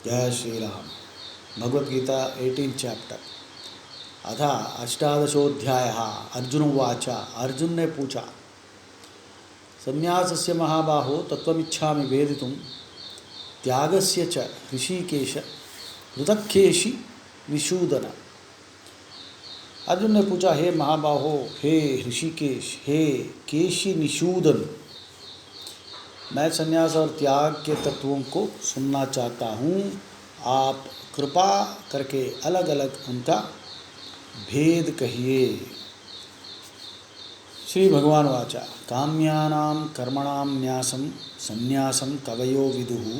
जय श्री राम। भगवद गीता 18 चैप्टर अथ अष्टादशोऽध्यायः। अर्जुन उवाच। अर्जुन ने पूछा, संन्यासस्य महाबाहो तत्त्वमिच्छामि वेदितुं त्यागस्य च ऋषिकेश पृथक्केशि निषूदन। अर्जुन ने पूछा, हे महाबाहो, हे ऋषिकेश, हे केशि निषूदन, मैं संन्यास और त्याग के तत्वों को सुनना चाहता हूँ। आप कृपा करके अलग अलग उनका भेद कहिए। श्री भगवान वाचा। काम्यानां कर्मणां न्यासं संन्यासं कवयो विदुः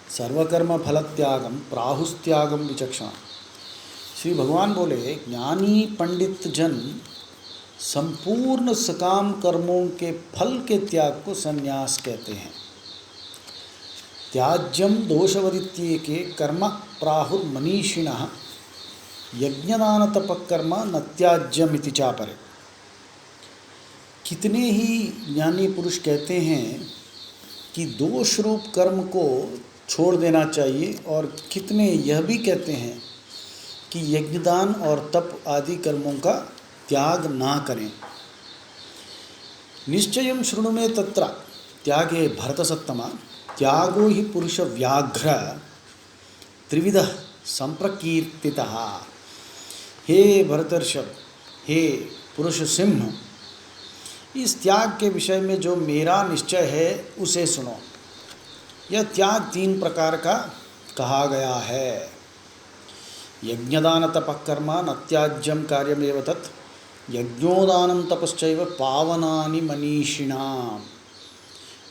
सर्वकर्म फलत्यागम प्राहुस्त्यागम विचक्षण। श्री भगवान बोले, ज्ञानी पंडित जन संपूर्ण सकाम कर्मों के फल के त्याग को संन्यास कहते हैं। त्याज्यम दोषवदित्येके कर्म प्राहुर्मनीषिणः यज्ञदान तपकर्म न त्याज्यमिति चापरे। कितने ही ज्ञानी पुरुष कहते हैं कि दोष रूप कर्म को छोड़ देना चाहिए, और कितने यह भी कहते हैं कि यज्ञदान और तप आदि कर्मों का त्याग ना करें। निश्चयं शृणु मे तत्र त्यागे भरतसत्तमा त्यागो हि पुरुष व्याघ्र त्रिविधः संप्रकीर्तितः। हे भरतर्षभ, हे पुरुष सिंह, इस त्याग के विषय में जो मेरा निश्चय है उसे सुनो। यह त्याग 3 प्रकार का कहा गया है। यज्ञदान तपकर्म न त्याज्यम कार्यमेव तत् यज्ञोदानं तपश्चैव पावनानि मनीषिणाम।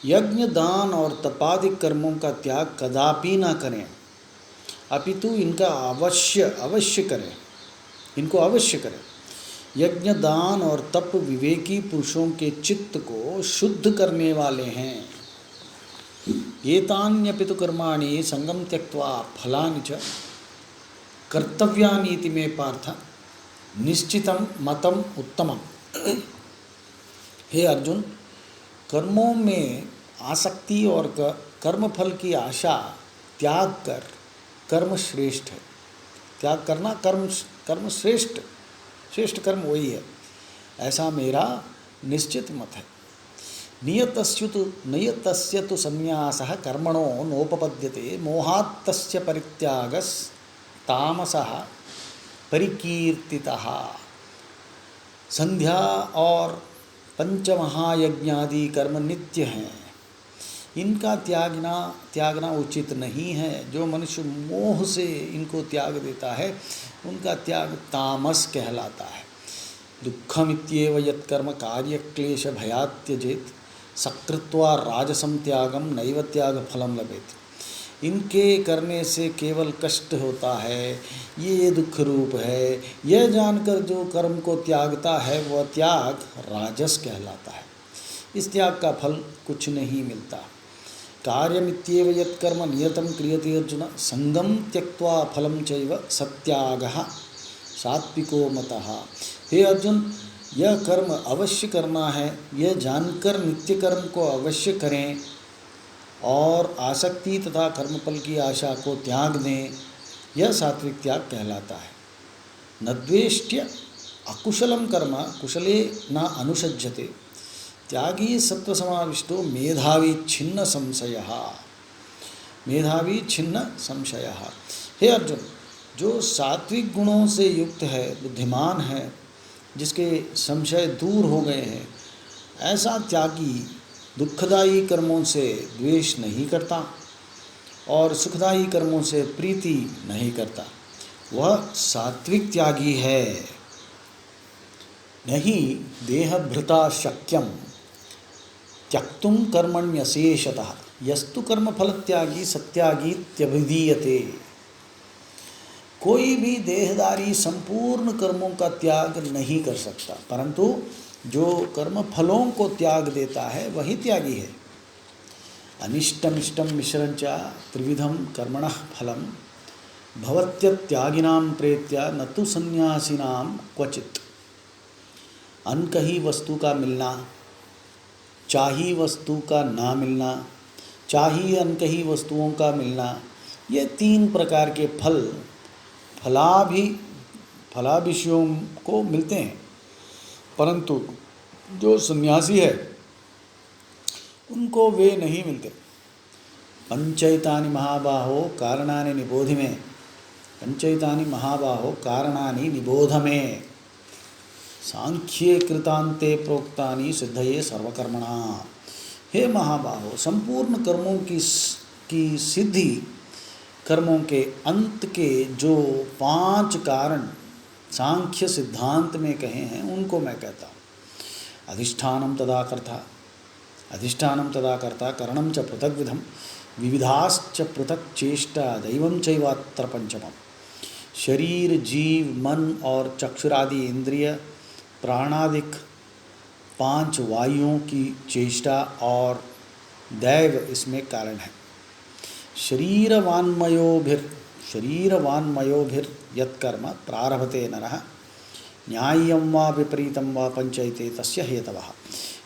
यज्ञ दान और तपादि कर्मों का त्याग कदापि ना करें, अपितु इनका अवश्य करें, इनको अवश्य करें। यज्ञ दान और तप विवेकी पुरुषों के चित्त को शुद्ध करने वाले हैं। एतान्यपितु कर्माणि संगम त्यक्त्वा फलानि च कर्तव्यानीति मे पार्थ निश्चितम मतम उत्तमम। हे अर्जुन, कर्मों में आसक्ति और कर्मफल की आशा त्याग कर कर्म श्रेष्ठ है। त्याग करना कर्म श्रेष्ठ कर्म वही है, ऐसा मेरा निश्चित मत है। नियतस्य तु संन्यासः कर्मणो नोपपद्यते मोहात्तस्य परित्यागस् तामसः परिकीर्तितः। संध्या और पंचमहायज्ञादि कर्म नित्य हैं, इनका त्यागना उचित नहीं है। जो मनुष्य मोह से इनको त्याग देता है, उनका त्याग तामस कहलाता है। दुःखमित्येव यत्कर्म कार्यक्लेश भयात् त्यजेत् सकृत्वा राजसं त्यागम नैव त्याग फलम लभेत्। इनके करने से केवल कष्ट होता है, ये दुख रूप है। यह जानकर जो कर्म को त्यागता है वह त्याग राजस कहलाता है। इस त्याग का फल कुछ नहीं मिलता। कार्यमित्येव यत्कर्म नियतं क्रियते अर्जुन संगम त्यक्त्वा फलं चैव सत्यागः सात्विको मतः। हे अर्जुन, यह कर्म अवश्य करना है, यह जानकर नित्य कर्म को अवश्य करें और आसक्ति तथा कर्मफल की आशा को त्याग दें, यह सात्विक त्याग कहलाता है। न द्वेष्ट्य अकुशलम कर्म कुशले न अनुषज्यते त्यागी सत्वसमाविष्टो मेधावी छिन्न संशयः। हे अर्जुन, जो सात्विक गुणों से युक्त है, बुद्धिमान है, जिसके संशय दूर हो गए हैं, ऐसा त्यागी दुखदायी कर्मों से द्वेष नहीं करता और सुखदायी कर्मों से प्रीति नहीं करता। वह सात्विक त्यागी है। नहीं देहभृता शक्यम त्यक्तुं कर्मण्यशेषतः यस्तु कर्मफल त्यागी सत्यागीत्यभिधीयते। कोई भी देहधारी संपूर्ण कर्मों का त्याग नहीं कर सकता, परंतु जो कर्म फलों को त्याग देता है वही त्यागी है। अनिष्टमिष्टं मिश्रञ्च त्रिविधं कर्मणः फलं भवत्यत्यागिनां प्रेत्य न तु सन्यासिनां क्वचित्। अनकही वस्तु का मिलना, चाही वस्तु का ना मिलना, चाही अनकही वस्तुओं का मिलना, ये 3 प्रकार के फलाभिषयों को मिलते हैं। परंतु जो सन्यासी है उनको वे नहीं मिलते। पंचैतानि महाबाहो कारणानि निबोध मे, पंचैतानि महाबाहो कारणानि निबोध मे, सांख्ये कृतांते प्रोक्तानि सिद्धये सर्वकर्मणा। हे महाबाहो, संपूर्ण कर्मों की सिद्धि, कर्मों के अंत के जो 5 कारण सांख्य सिद्धांत में कहे हैं उनको मैं कहता हूँ। अधिष्ठानं तदा कर्ता, अधिष्ठानं तदा कर्ता, करणं च पृथक विधम, विविधाश्च पृथक चेष्टा, दैवं चैवात्र पंचमम्। शरीर, जीव, मन और चक्षुरादि इंद्रिय, प्राणादिक 5 वायुओं की चेष्टा और दैव इसमें कारण है। शरीरवान्मयोभिर यत्कर्म प्रारभते नरः, न्याय्यं वा विपरीतं वा पंचैते तस्य हेतवः।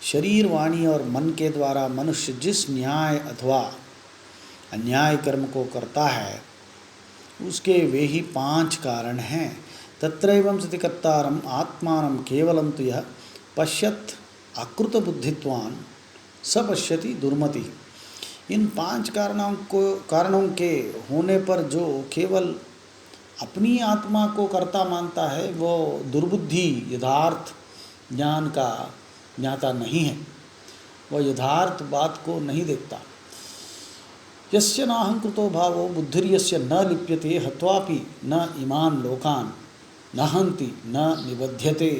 शरीर, वाणी और मन के द्वारा मनुष्य जिस न्याय अथवा अन्याय कर्म को करता है उसके वे ही 5 कारण हैं। तत्रैवं सति कर्तारम् आत्मानं केवलं तु यः पश्यत् अकृत बुद्धित्वान् स पश्यति दुर्मति। इन 5 कारणों के होने पर जो केवल अपनी आत्मा को कर्ता मानता है वो दुर्बुद्धि, यथार्थ ज्ञान का ज्ञाता नहीं है, वह यथार्थ बात को नहीं देखता। यस्य नाहंकृतो भावो बुद्धिर्यस्य न लिप्यते हत्वापि न इमान लोकान न हन्ति न निबध्यते।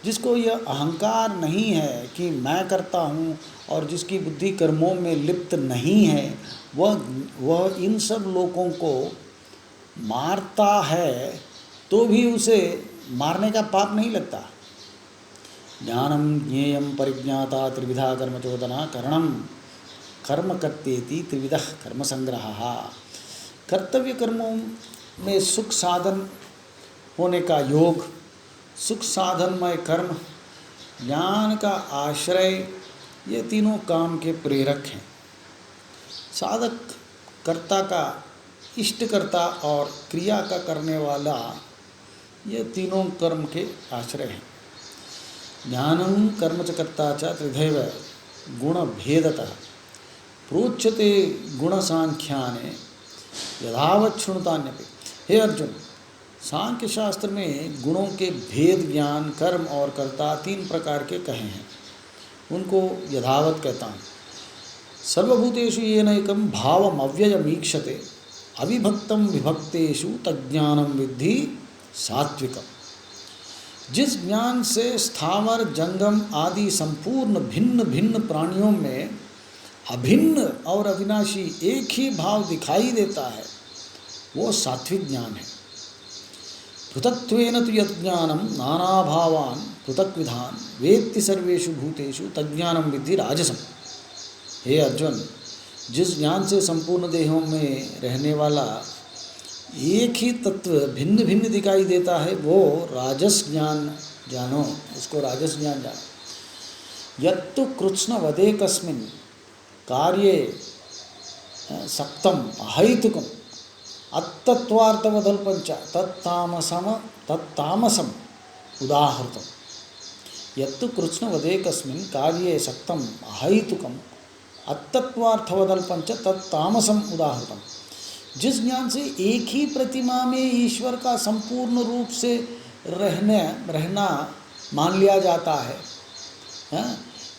जिसको यह अहंकार नहीं है कि मैं करता हूँ और जिसकी बुद्धि कर्मों में लिप्त नहीं है, वह इन सब लोगों को मारता है तो भी उसे मारने का पाप नहीं लगता। ज्ञानम ज्ञेयम परिज्ञाता त्रिविधा कर्मचोदना, करणम कर्म कर्तेति त्रिविधः कर्म संग्रहः। कर्तव्य कर्मों में सुख साधन होने का योग, सुख साधनमय कर्म, ज्ञान का आश्रय, ये तीनों काम के प्रेरक हैं। साधक कर्ता का इष्टकर्ता और क्रिया का करने वाला, ये तीनों कर्म के आश्रय हैं। ज्ञानं कर्म च कर्ता च त्रिधैव गुणभेदतः प्रोच्यते गुणसांख्याने यथावत् शृणुतान्यपि। हे अर्जुन, सांख्य शास्त्र में गुणों के भेद, ज्ञान, कर्म और कर्ता 3 प्रकार के कहे हैं, उनको यथावत कहता हूँ। सर्वभूतेषु येनैकं भावम् अव्ययमीक्षते अविभक्तं विभक्तेषु तज्ज्ञानं विद्धि सात्विकम्। जिस ज्ञान से स्थावर, जंगम आदि संपूर्ण भिन्न भिन्न प्राणियों में अभिन्न और अविनाशी एक ही भाव दिखाई देता है, वो सात्विक ज्ञान है। पृथक्त्वेन तु यज्ञानम नाना भावान पृथक विधान वेत्ति सर्वेषु भूतेषु तज्ज्ञानम विद्धि राजसम। हे अर्जुन, जिस ज्ञान से संपूर्ण देहों में रहने वाला एक ही तत्व भिन्न भिन्न दिखाई देता है, वो राजस ज्ञान जानो, उसको राजस ज्ञान जानो। यत्तु कृत्स्न वदेकस्मिन् कार्ये सक्तम अहैतुकम अत्तत्वार्थवदल्पंच तत्तामसम उदाहृतम। यत्तु कृत्स्न वदेकस्मिन् कार्ये सक्तम अहैतुकम अत्तत्वार्थवदल्पंच तत्तामसम उदाहृतम। जिस ज्ञान से एक ही प्रतिमा में ईश्वर का संपूर्ण रूप से रहना मान लिया जाता है,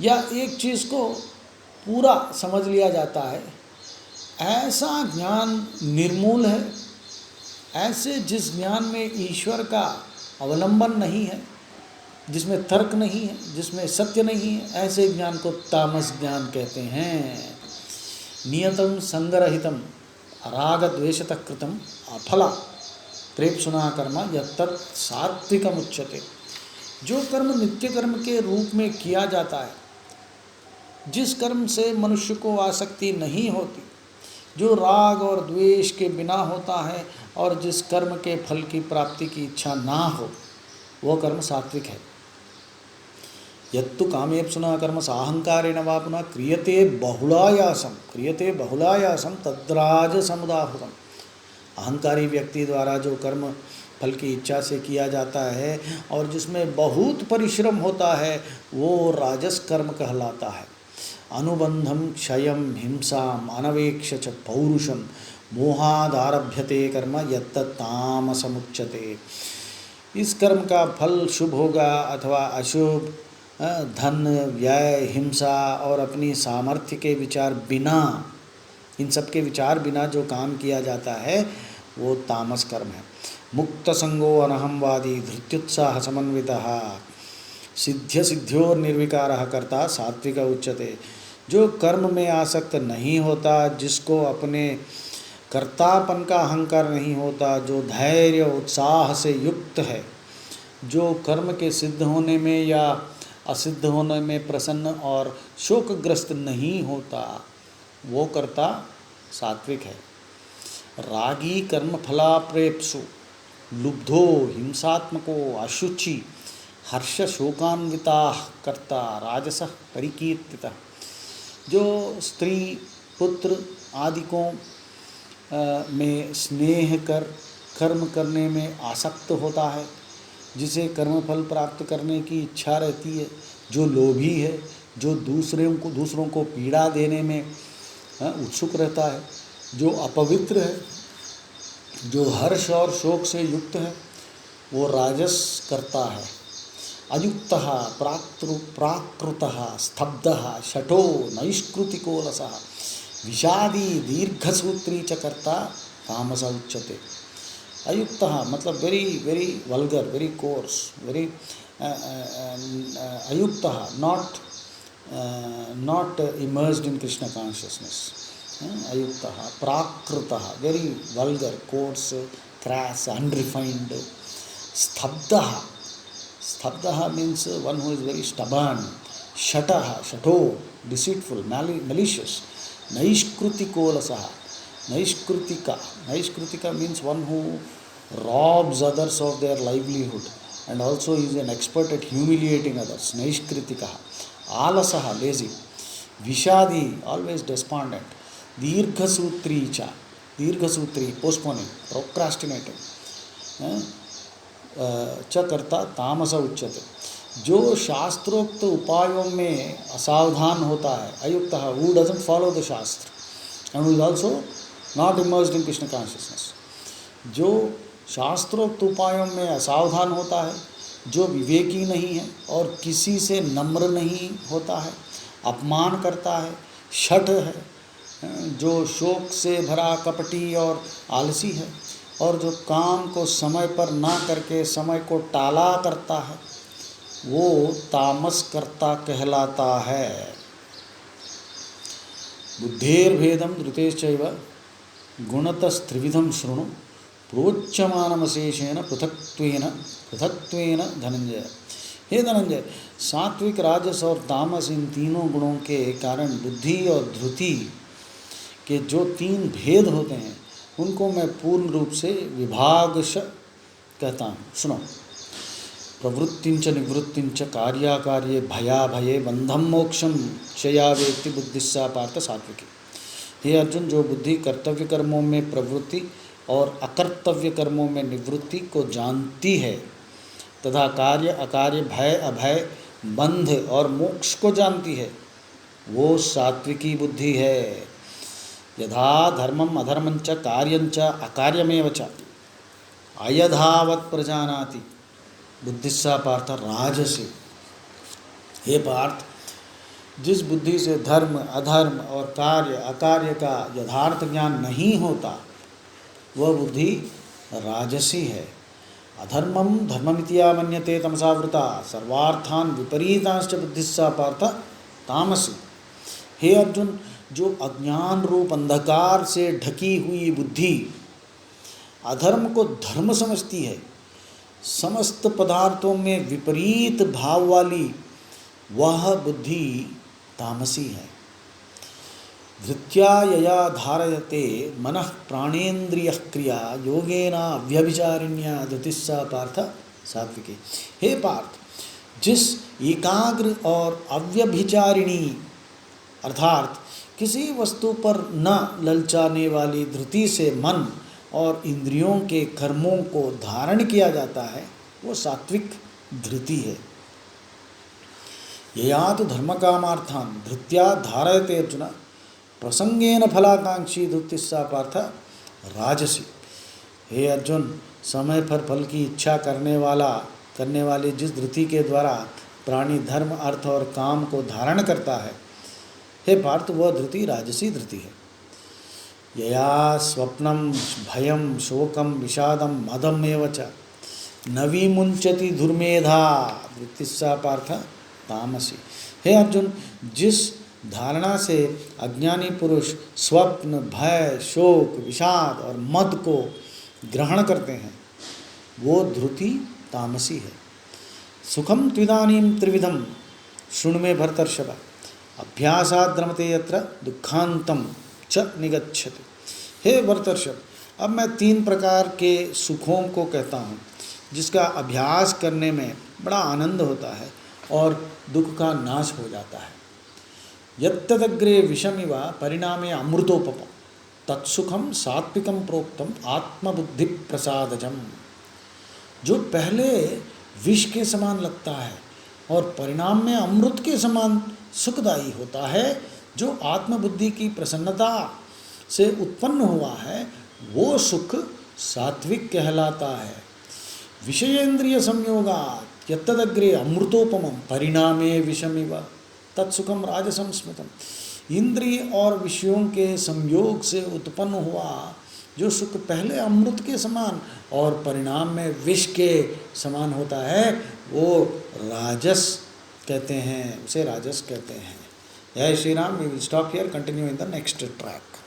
या एक चीज़ को पूरा समझ लिया जाता है, ऐसा ज्ञान निर्मूल है। ऐसे जिस ज्ञान में ईश्वर का अवलंबन नहीं है, जिसमें तर्क नहीं है, जिसमें सत्य नहीं है, ऐसे ज्ञान को तामस ज्ञान कहते हैं। नियतम संगरहितम राग द्वेषतः कृतम अफला प्रेप्सुना कर्म यत्तत् सात्विकम उच्यते। जो कर्म नित्य कर्म के रूप में किया जाता है, जिस कर्म से मनुष्य को आसक्ति नहीं होती, जो राग और द्वेष के बिना होता है और जिस कर्म के फल की प्राप्ति की इच्छा ना हो, वह कर्म सात्विक है। यत्तु कामेप्सुना कर्म साहंकारेण वा पुनः क्रियते बहुलायासम तद्राज समुदाहृतम। अहंकारी व्यक्ति द्वारा जो कर्म फल की इच्छा से किया जाता है और जिसमें बहुत परिश्रम होता है वो राजस कर्म कहलाता है। अनुबंधम क्षयम हिंसाम अनवेक्ष च पौरुषम मोहादारभ्यते कर्म यत्तामसमुच्यते। इस कर्म का फल शुभ होगा अथवा अशुभ, धन व्यय हिंसा और अपनी सामर्थ्य के विचार बिना, इन सब के विचार बिना जो काम किया जाता है वो तामस कर्म है। मुक्त संगो अनहमवादी धृत्युत्साह समन्वितः सिद्ध्य सिद्ध्योर निर्विकारः कर्ता सात्विक उच्यते। जो कर्म में आसक्त नहीं होता, जिसको अपने कर्तापन का अहंकार नहीं होता, जो धैर्य उत्साह से युक्त है, जो कर्म के सिद्ध होने में या असिद्ध होने में प्रसन्न और शोकग्रस्त नहीं होता, वो कर्ता सात्विक है। रागी कर्म फलाप्रेप्सु लुब्धो हिंसात्मको अशुचि हर्ष शोकान्विता कर्ता राजसः परिकीर्तितः। जो स्त्री पुत्र आदि को में स्नेह कर कर्म करने में आसक्त होता है, जिसे कर्मफल प्राप्त करने की इच्छा रहती है, जो लोभी है, जो दूसरों को पीड़ा देने में उत्सुक रहता है, जो अपवित्र है, जो हर्ष और शोक से युक्त है, वो राजस करता है। अयुक्तः प्राकृतः स्तब्धः शठो नैष्कृतिको लसः विषादी दीर्घसूत्री च कर्ता तामस उच्यते। अयुक्तः मतलब very very vulgar, very coarse, very अयुक्तः, not immersed in Krishna consciousness. Ayuktah, prakritah, very vulgar, coarse, crass, unrefined. Stabdaha means one who is very stubborn. Shato, deceitful, malicious. Naishkrutiko lasaha. Naishkrutika means one who robs others of their livelihood and also is an expert at humiliating others. Naishkritika. Alasaha, lazy. Vishadi, always despondent. Dirghasutri, postponing, procrastinating. च कर्ता तामस उच्यते। जो शास्त्रोक्त उपायों में असावधान होता है, अयुक्तः, who doesn't follow the शास्त्र and who is also not immersed in Krishna consciousness. जो शास्त्रोक्त उपायों में असावधान होता है, जो विवेकी नहीं है और किसी से नम्र नहीं होता है, अपमान करता है, शठ है, जो शोक से भरा कपटी और आलसी है, और जो काम को समय पर ना करके समय को टाला करता है, वो तामस कर्ता कहलाता है। बुद्धेर्भेदम धृतेश्चैव गुणतस्त्रिविधम शृणु प्रोच्यमानमशेषेण पृथक्त्वेन धनंजय। हे धनंजय, सात्विक, राजस और तामस इन तीनों गुणों के कारण बुद्धि और धृति के जो तीन भेद होते हैं उनको मैं पूर्ण रूप से विभागश कहता हूँ। सुनो। प्रवृत्तिंच निवृत्तिंच कार्याकार्ये भयाभये बंधम मोक्षम चया वेत्ति बुद्धिस्सा पार्थ सात्विकी। हे अर्जुन, जो बुद्धि कर्तव्य कर्मों में प्रवृत्ति और अकर्तव्य कर्मों में निवृत्ति को जानती है तथा कार्य अकार्य भय अभय बंध और मोक्ष को जानती है, वो सात्विकी बुद्धि है। यथा धर्मम अधर्मंच कार्यंच अकार्यमेव च अयधावत् प्रजानाति बुद्धिस्सा पार्थ राजसी। हे पार्थ, जिस बुद्धि से धर्म अधर्म और कार्य अकार्य का यथार्थ ज्ञान नहीं होता, वह बुद्धि राजसी है। अधर्मम धर्ममितिया मन्यते तमसावृता सर्वार्थान विपरीतांश्च बुद्धिस्सा पार्थ तामसी। हे अर्जुन, जो अज्ञान रूप अंधकार से ढकी हुई बुद्धि अधर्म को धर्म समझती है, समस्त पदार्थों में विपरीत भाव वाली, वह बुद्धि तामसी है। धृत्या यया धारयते मनः प्राणेन्द्रियः क्रिया योगेन अव्यभिचारिण्या धृतिस्सा पार्थ सात्विकी। हे पार्थ, जिस एकाग्र और अव्यभिचारिणी अर्थात किसी वस्तु पर न ललचाने वाली धृति से मन और इंद्रियों के कर्मों को धारण किया जाता है, वो सात्विक धृति है। यया तो धर्म कामार्थान धृत्या धारयते अर्जुन प्रसंगेन फलाकांक्षी धृतिस्सा पार्थ राजसी। हे अर्जुन, समय पर फल की इच्छा करने वाले जिस धृति के द्वारा प्राणी धर्म अर्थ और काम को धारण करता है, हे पार्थ, वह धृति राजसी धृति है। यया स्वप्नम भयम शोकम विषादम मदम एव च न विमुंचति दुर्मेधा धृतिस्सा पार्थ तामसी। हे अर्जुन, जिस धारणा से अज्ञानी पुरुष स्वप्न भय शोक विषाद और मद को ग्रहण करते हैं, वो धृति तामसी है। सुखम त्विदानीं त्रिविधम शृणु मे भरतर्षभ अभ्यासाद् रमते यत्र दुखांतम च निगच्छति। हे भरतर्षभ, अब मैं 3 प्रकार के सुखों को कहता हूँ जिसका अभ्यास करने में बड़ा आनंद होता है और दुख का नाश हो जाता है। यत्तदग्रे विषमिव परिणामे अमृतोपम तत्सुखम सात्विकम प्रोक्तम आत्मबुद्धि प्रसादजम। जो पहले विष के समान लगता है और परिणाम में अमृत के समान सुखदायी होता है, जो आत्मबुद्धि की प्रसन्नता से उत्पन्न हुआ है, वो सुख सात्विक कहलाता है। विषयेंद्रिय संयोगात् यत्तदग्रे अमृतोपमं परिणामे विषमिव तत्सुखम राजसं स्मृतम। इंद्रिय और विषयों के संयोग से उत्पन्न हुआ जो सुख पहले अमृत के समान और परिणाम में विष के समान होता है, वो राजस कहते हैं, उसे राजस कहते हैं। जय Shri Ram. We will stop here, continue in the next track.